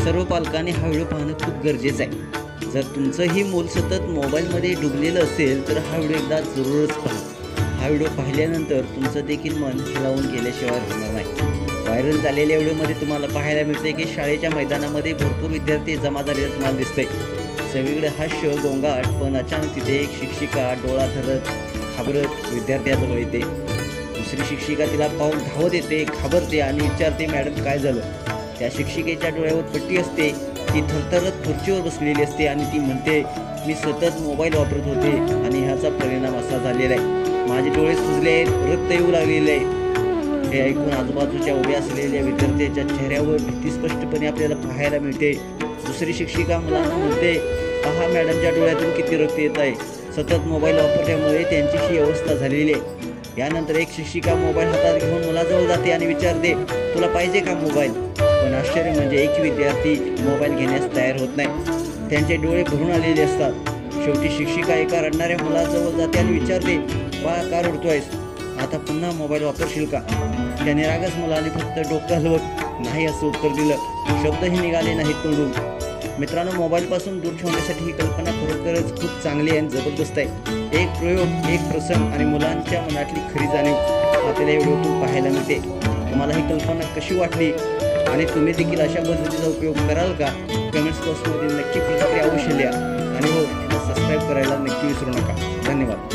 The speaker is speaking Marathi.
सर्व पालकांनी हा व्हिडिओ पाहणं खूप गरजेचं आहे। जर तुमचंही मूल सतत मोबाईलमध्ये डुबलेलं असेल तर हा व्हिडिओ एकदा जरूरच पहा। हा व्हिडिओ पाहिल्यानंतर तुमचं देखील मन हेलावून गेल्याशिवाय राहणार नाही। व्हायरल झालेल्या व्हिडिओमध्ये तुम्हाला पाहायला मिळते की शाळेच्या मैदानामध्ये भरपूर विद्यार्थी जमा झालेले तुम्हाला दिसतंय। सगळीकडे हास्य गोंगाट, पण अचानक तिथे एक शिक्षिका डोळा धरत घाबरत विद्यार्थ्याजवळ येते। दुसरी शिक्षिका तिला पाहून धावत येते, घाबरते आणि विचारते, मॅडम काय झालं? त्या शिक्षिकेच्या डोळ्यावर पट्टी असते, ती थरथरत खुर्चीवर बसलेली असते आणि ती म्हणते, मी सतत मोबाईल वापरत होते आणि ह्याचा परिणाम असा झालेला आहे। माझे डोळे सुजले आहेत, रक्त येऊ लागलेले आहे। हे ऐकून आजूबाजूच्या उभ्या असलेल्या विद्यार्थ्यांच्या चेहऱ्यावर भीती स्पष्टपणे आपल्याला पाहायला मिळते। दुसरी शिक्षिका मुलांना म्हणते, पहा मॅडमच्या डोळ्यातून किती रक्त येत आहे, सतत मोबाईल वापरल्यामुळे त्यांची ही अवस्था झालेली आहे। यानंतर एक शिक्षिका मोबाईल हातात घेऊन मुलाजवळ जाते आणि विचारते, तुला पाहिजे का मोबाईल? पण आश्चर्य म्हणजे एक विद्यार्थी मोबाईल घेण्यास तयार होत नाही, त्यांचे डोळे भरून आलेले असतात। शेवटी शिक्षिका एका रडणाऱ्या मुलाजवळ जाते आणि विचारते, बाळा का रडतोयस? आता पुन्हा मोबाईल वापरशील का? त्याने रागच मुलाने फक्त डोकं हलवत नाही असं उत्तर दिलं, शब्दही निघाले नाहीत तोंडून। मित्रांनो, मोबाईलपासून दूर ठेवण्यासाठी ही कल्पना खरोखरच खूप चांगली आणि जबरदस्त आहे। एक प्रयोग, एक प्रसंग आणि मुलांच्या मनातली खरी जाणीव आपल्याला या व्हिडिओतून पाहायला मिळते। तुम्हाला ही कल्पना कशी वाटली आणि तुम्ही देखील अशा पद्धतीचा उपयोग कराल का? कमेंट्स बॉक्समध्ये नक्की प्रतिक्रिया अवश्य लिहा आणि हो, सबस्क्राईब करायला नक्की विसरू नका। धन्यवाद।